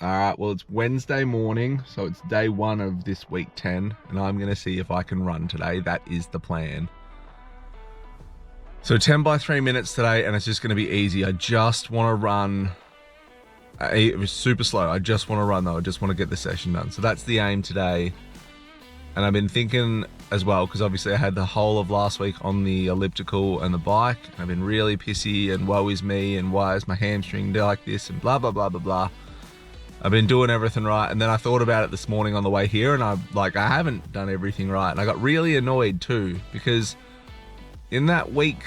All right, well, it's Wednesday morning, so it's day 1 of this week 10, and I'm going to see if I can run today. That is the plan. So 10 by 3 minutes today, and it's just going to be easy. I just want to run. It was super slow. I just want to run, though. I just want to get the session done. So that's the aim today. And I've been thinking as well, because obviously I had the whole of last week on the elliptical and the bike. I've been really pissy and woe is me and why is my hamstring like this and blah, blah, blah, blah, blah. I've been doing everything right, and then I thought about it this morning on the way here, and I haven't done everything right, and I got really annoyed too, because in that week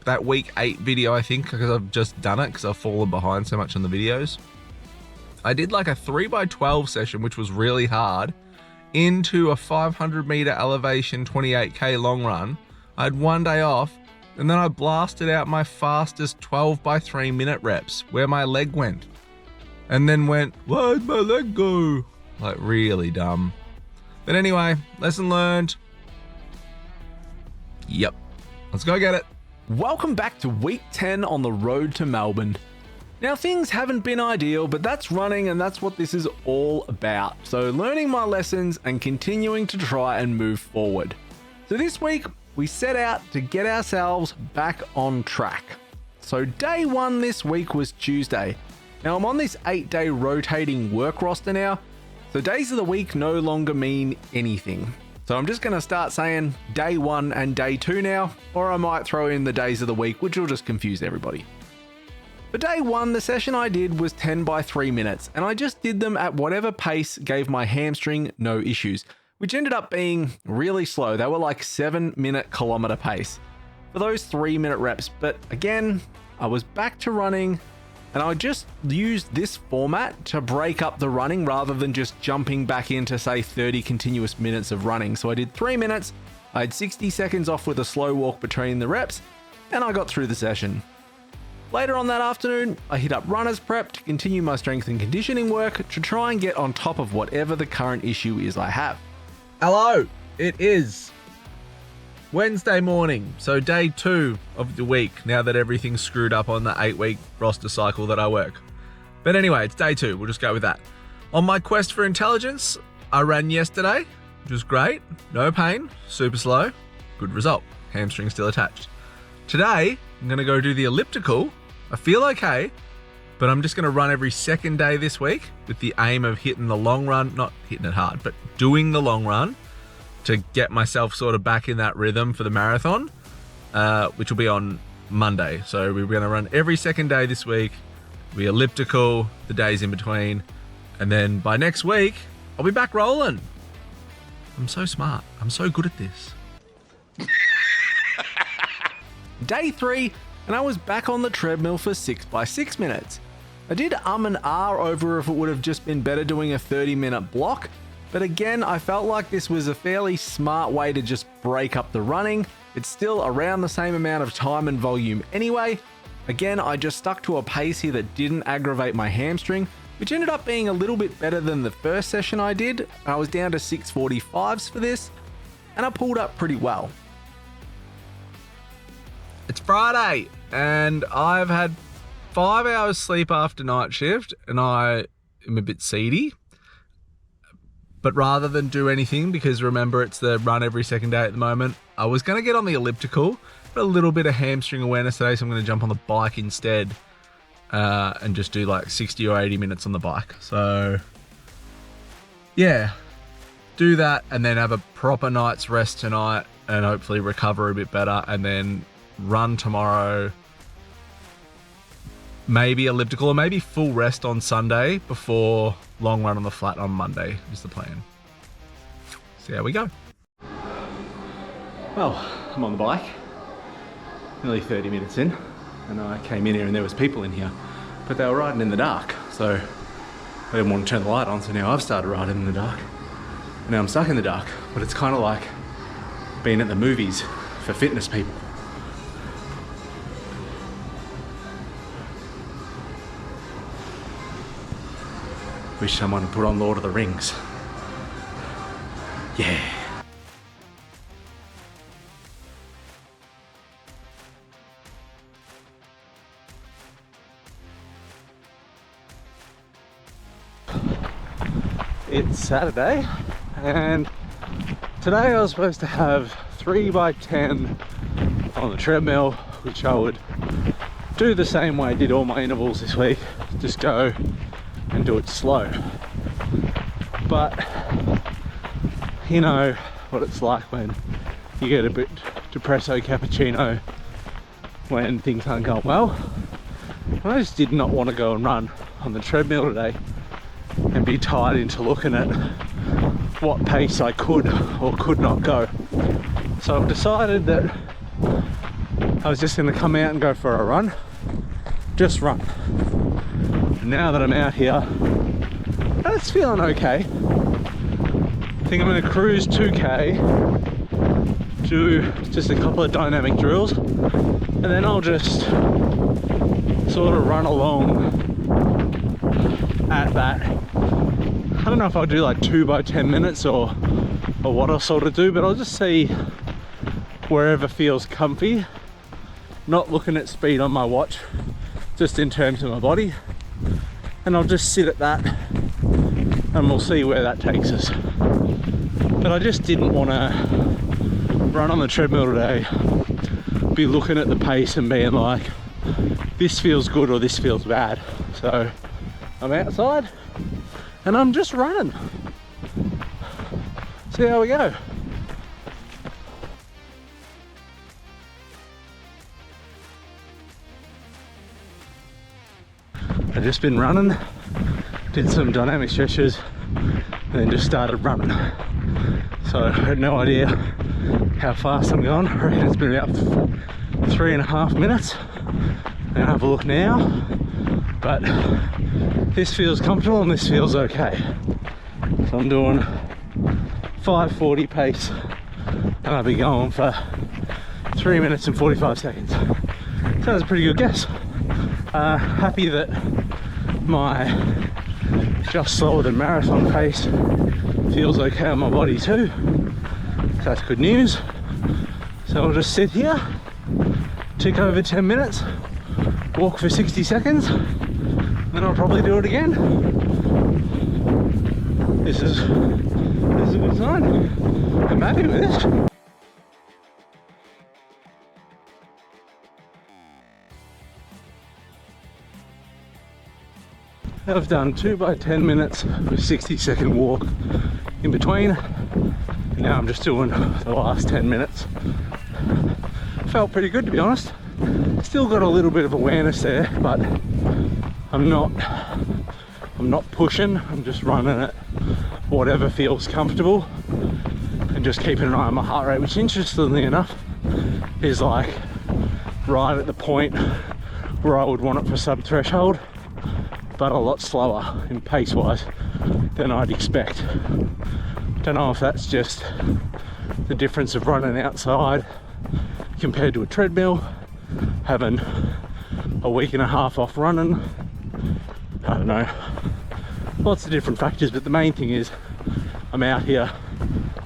8 video, I think, because I've just done it because I've fallen behind so much on the videos, I did like a 3x12 session, which was really hard, into a 500 meter elevation 28k long run. I had one day off, and then I blasted out my fastest 12 by 3 minute reps where my leg went. And then went, where'd my leg go? Like, really dumb. But anyway, lesson learned. Yep. Let's go get it. Welcome back to week 10 on the road to Melbourne. Now, things haven't been ideal, but that's running and that's what this is all about. So learning my lessons and continuing to try and move forward. So this week, we set out to get ourselves back on track. So day 1 this week was Tuesday. Now, I'm on this 8-day rotating work roster now, so days of the week no longer mean anything. So I'm just going to start saying day 1 and day 2 now, or I might throw in the days of the week, which will just confuse everybody. For day 1, the session I did was 10 by 3 minutes, and I just did them at whatever pace gave my hamstring no issues, which ended up being really slow. They were like 7-minute kilometer pace for those 3-minute reps. But again, I was back to running, and I just used this format to break up the running rather than just jumping back into, say, 30 continuous minutes of running. So I did 3 minutes, I had 60 seconds off with a slow walk between the reps, and I got through the session. Later on that afternoon, I hit up runner's prep to continue my strength and conditioning work to try and get on top of whatever the current issue is I have. Hello, it is Wednesday morning, so day 2 of the week, now that everything's screwed up on the 8-week roster cycle that I work. But anyway, it's day 2, we'll just go with that. On my quest for intelligence, I ran yesterday, which was great, no pain, super slow, good result, hamstring still attached. Today, I'm going to go do the elliptical. I feel okay, but I'm just going to run every second day this week with the aim of hitting the long run, not hitting it hard, but doing the long run, to get myself sort of back in that rhythm for the marathon, which will be on Monday. So we're going to run every second day this week, we elliptical, the days in between, and then by next week, I'll be back rolling. I'm so smart. I'm so good at this. Day 3, and I was back on the treadmill for 6 by 6 minutes. I did and ah over if it would have just been better doing a 30-minute block, but again, I felt like this was a fairly smart way to just break up the running. It's still around the same amount of time and volume anyway. Again, I just stuck to a pace here that didn't aggravate my hamstring, which ended up being a little bit better than the first session I did. I was down to 6:45s for this, and I pulled up pretty well. It's Friday, and I've had 5 hours sleep after night shift, and I am a bit seedy. But rather than do anything, because remember it's the run every second day at the moment, I was going to get on the elliptical, but a little bit of hamstring awareness today, so I'm going to jump on the bike instead and just do like 60 or 80 minutes on the bike. So yeah, do that and then have a proper night's rest tonight and hopefully recover a bit better, and then run tomorrow, maybe elliptical or maybe full rest on Sunday before long run on the flat on Monday is the plan. See how we go. Well, I'm on the bike, nearly 30 minutes in, and I came in here and there was people in here, but they were riding in the dark, so I didn't want to turn the light on, so now I've started riding in the dark. And now I'm stuck in the dark, but it's kind of like being at the movies for fitness people. Wish someone would put on Lord of the Rings. Yeah. It's Saturday, and today I was supposed to have 3x10 on the treadmill, which I would do the same way I did all my intervals this week, just go and do it slow. But you know what it's like when you get a bit depresso cappuccino when things aren't going well. I just did not want to go and run on the treadmill today and be tied into looking at what pace I could or could not go. So I've decided that I was just going to come out and go for a run. Just run. And now that I'm out here, it's feeling okay. I think I'm going to cruise 2k, do just a couple of dynamic drills, and then I'll just sort of run along at that. I don't know if I'll do like 2x10 minutes or what I'll sort of do, but I'll just see wherever feels comfy, not looking at speed on my watch, just in terms of my body, and I'll just sit at that and we'll see where that takes us. But I just didn't want to run on the treadmill today, be looking at the pace and being like, this feels good or this feels bad. So I'm outside and I'm just running. See how we go. I've just been running, did some dynamic stretches, and then just started running. So I had no idea how fast I'm going. I reckon it's been about 3.5 minutes. I'm gonna have a look now, but this feels comfortable and this feels okay. So I'm doing 5:40 pace and I'll be going for 3 minutes and 45 seconds. So that's a pretty good guess. Happy that my just slower than marathon pace feels okay on my body too. So that's good news. So I'll just sit here, tick over 10 minutes, walk for 60 seconds, then I'll probably do it again. This is a good sign. I'm happy with this. I've done 2x10 minutes with 60-second walk in between. Now I'm just doing the last 10 minutes. Felt pretty good, to be honest. Still got a little bit of awareness there, but I'm not pushing. I'm just running at whatever feels comfortable and just keeping an eye on my heart rate, which interestingly enough is like right at the point where I would want it for sub threshold, but a lot slower in pace wise than I'd expect. Don't know if that's just the difference of running outside compared to a treadmill, having a week and a half off running. I don't know, lots of different factors, but the main thing is I'm out here,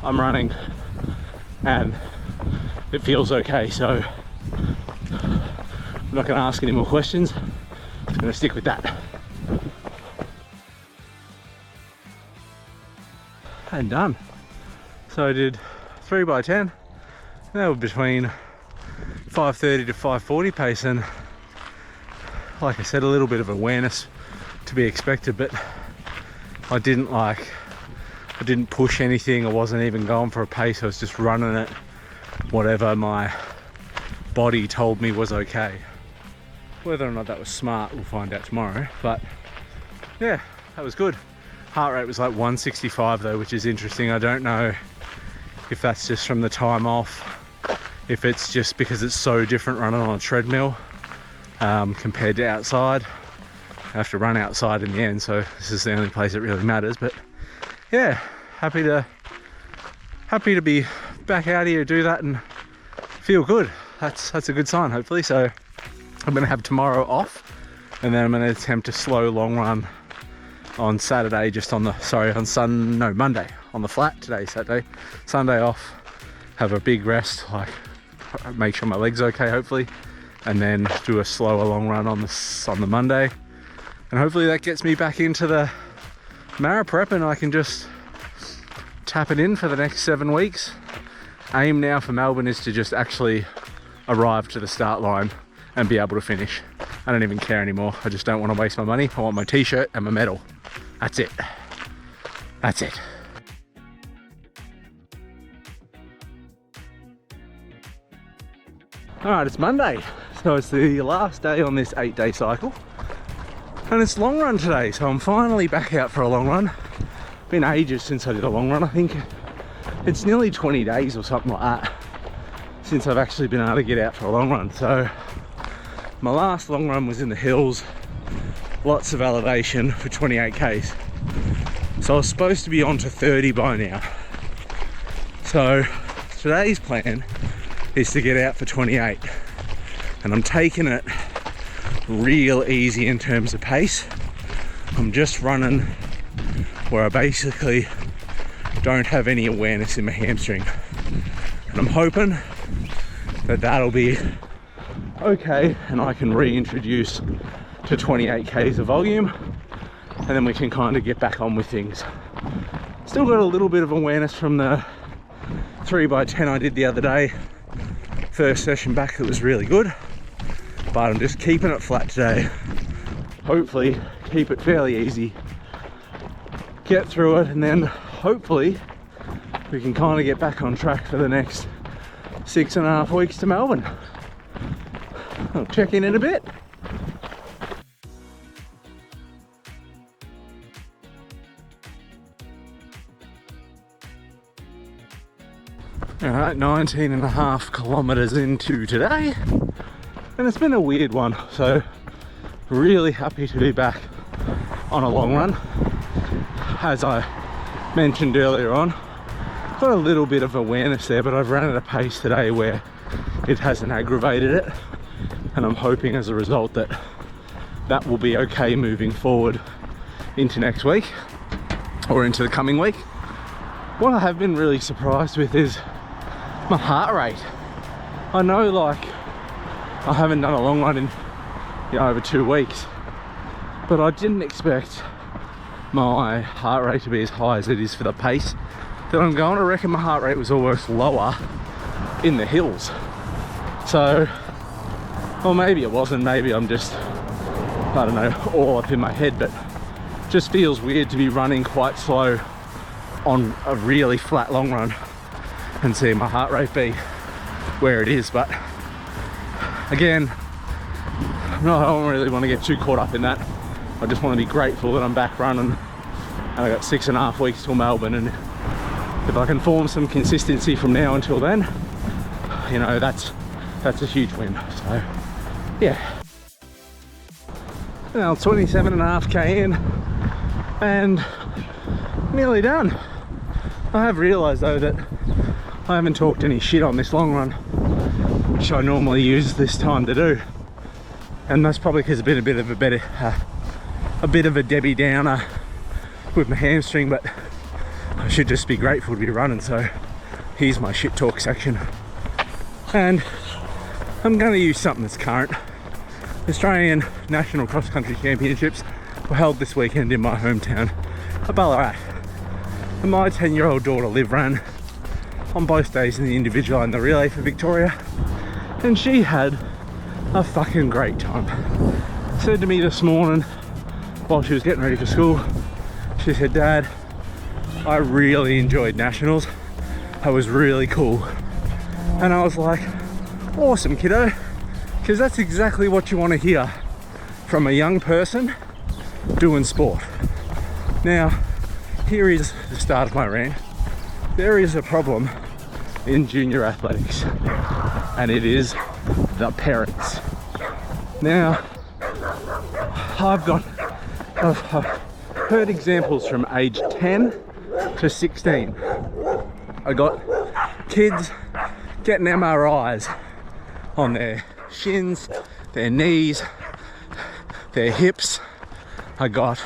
I'm running, and it feels okay. So I'm not going to ask any more questions. I'm going to stick with that. And done. So I did 3x10. They were between 5:30 to 5:40 pace, and like I said, a little bit of awareness to be expected, but I didn't push anything. I wasn't even going for a pace. I was just running at whatever my body told me was okay. Whether or not that was smart, we'll find out tomorrow, but yeah, that was good. Heart rate was like 165 though, which is interesting. I don't know if that's just from the time off, if it's just because it's so different running on a treadmill compared to outside. I have to run outside in the end, so this is the only place it really matters. But yeah, happy to be back out here, do that and feel good. That's a good sign, hopefully. So I'm gonna have tomorrow off, and then I'm gonna attempt a slow long run on Saturday, Monday on the flat. Today Saturday, Sunday off, have a big rest, like make sure my leg's okay hopefully, and then do a slower long run on the Monday, and hopefully that gets me back into the Mara prepping, I can just tap it in for the next 7 weeks. Aim now for Melbourne is to just actually arrive to the start line and be able to finish. I don't even care anymore. I just don't want to waste my money. I want my t-shirt and my medal. That's it. That's it. All right, it's Monday. So it's the last day on this 8-day cycle. And it's long run today, so I'm finally back out for a long run. Been ages since I did a long run. I think it's nearly 20 days or something like that since I've actually been able to get out for a long run. So my last long run was in the hills, lots of elevation for 28 Ks. So I was supposed to be on to 30 by now. So today's plan is to get out for 28. And I'm taking it real easy in terms of pace. I'm just running where I basically don't have any awareness in my hamstring. And I'm hoping that that'll be okay and I can reintroduce to 28 Ks of volume, and then we can kind of get back on with things. Still got a little bit of awareness from the 3x10 I did the other day. First session back, it was really good, but I'm just keeping it flat today. Hopefully keep it fairly easy, get through it, and then hopefully we can kind of get back on track for the next 6.5 weeks to Melbourne. I'll check in a bit. All right, 19.5 kilometers into today, and it's been a weird one, so really happy to be back on a long run. As I mentioned earlier on, got a little bit of awareness there, but I've run at a pace today where it hasn't aggravated it, and I'm hoping as a result that that will be okay moving forward into next week or into the coming week. What I have been really surprised with is my heart rate. I know, like, I haven't done a long run in over 2 weeks, but I didn't expect my heart rate to be as high as it is for the pace that I'm going. I reckon my heart rate was almost lower in the hills. So, or maybe it wasn't, maybe I'm just, I don't know, all up in my head, but just feels weird to be running quite slow on a really flat long run and seeing my heart rate be where it is. But again, no, I don't really want to get too caught up in that. I just want to be grateful that I'm back running, and I got 6.5 weeks till Melbourne, and if I can form some consistency from now until then, you know, that's a huge win. So yeah, now 27.5k in and nearly done. I have realised though that I haven't talked any shit on this long run, which I normally use this time to do, and that's probably because it's been a bit of a Debbie Downer with my hamstring, but I should just be grateful to be running. So here's my shit talk section, and I'm going to use something that's current. Australian National Cross Country Championships were held this weekend in my hometown of Ballarat, and my 10-year-old daughter Liv ran on both days in the individual and the relay for Victoria, and she had a fucking great time. Said to me this morning while she was getting ready for school, she said, "Dad, I really enjoyed nationals. That was really cool." And I was like, awesome, kiddo, because that's exactly what you want to hear from a young person doing sport. Now, here is the start of my rant. There is a problem in junior athletics, and it is the parents. Now, I've heard examples from age 10 to 16. I got kids getting MRIs on their shins, their knees, their hips. I got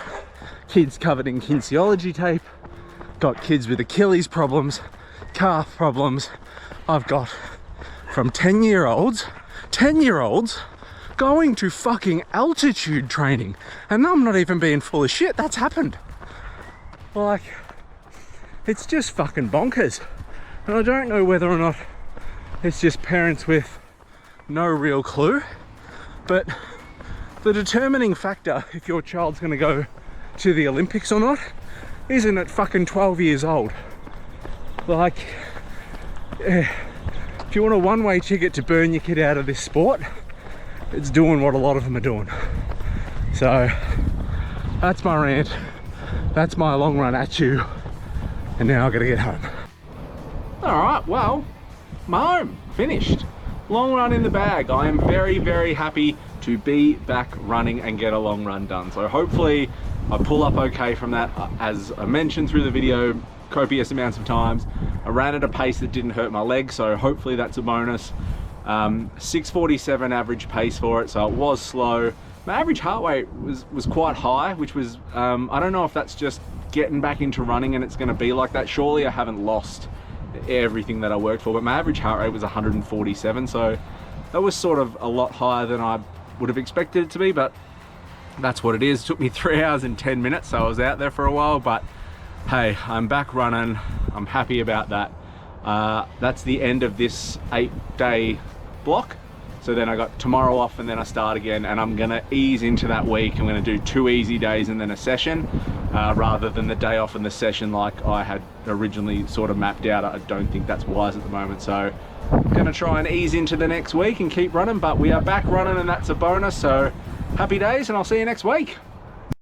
kids covered in kinesiology tape, got kids with Achilles problems, calf problems. I've got from 10-year-olds going to fucking altitude training, and I'm not even being full of shit. That's happened. Like, it's just fucking bonkers. And I don't know whether or not it's just parents with no real clue, but the determining factor if your child's gonna go to the Olympics or not isn't at fucking 12 years old. Like, if you want a one-way ticket to burn your kid out of this sport, it's doing what a lot of them are doing. So that's my rant, that's my long run at you, and now I gotta get home. All right, well, I'm home, finished. Long run in the bag. I am very, very happy to be back running and get a long run done. So hopefully I pull up okay from that. As I mentioned through the video copious amounts of times, I ran at a pace that didn't hurt my legs, so hopefully that's a bonus. 6:47 average pace for it, so it was slow. My average heart rate was quite high, which was, I don't know if that's just getting back into running and it's gonna be like that. Surely I haven't lost everything that I worked for, but my average heart rate was 147, so that was sort of a lot higher than I would have expected it to be, but that's what it is. It took me 3 hours and 10 minutes, so I was out there for a while, but hey, I'm back running. I'm happy about that. That's the end of this 8-day block. So then I got tomorrow off and then I start again, and I'm gonna ease into that week. I'm gonna do 2 easy days and then a session, rather than the day off and the session like I had originally sort of mapped out. I don't think that's wise at the moment. So I'm gonna try and ease into the next week and keep running, but we are back running and that's a bonus. So happy days, and I'll see you next week.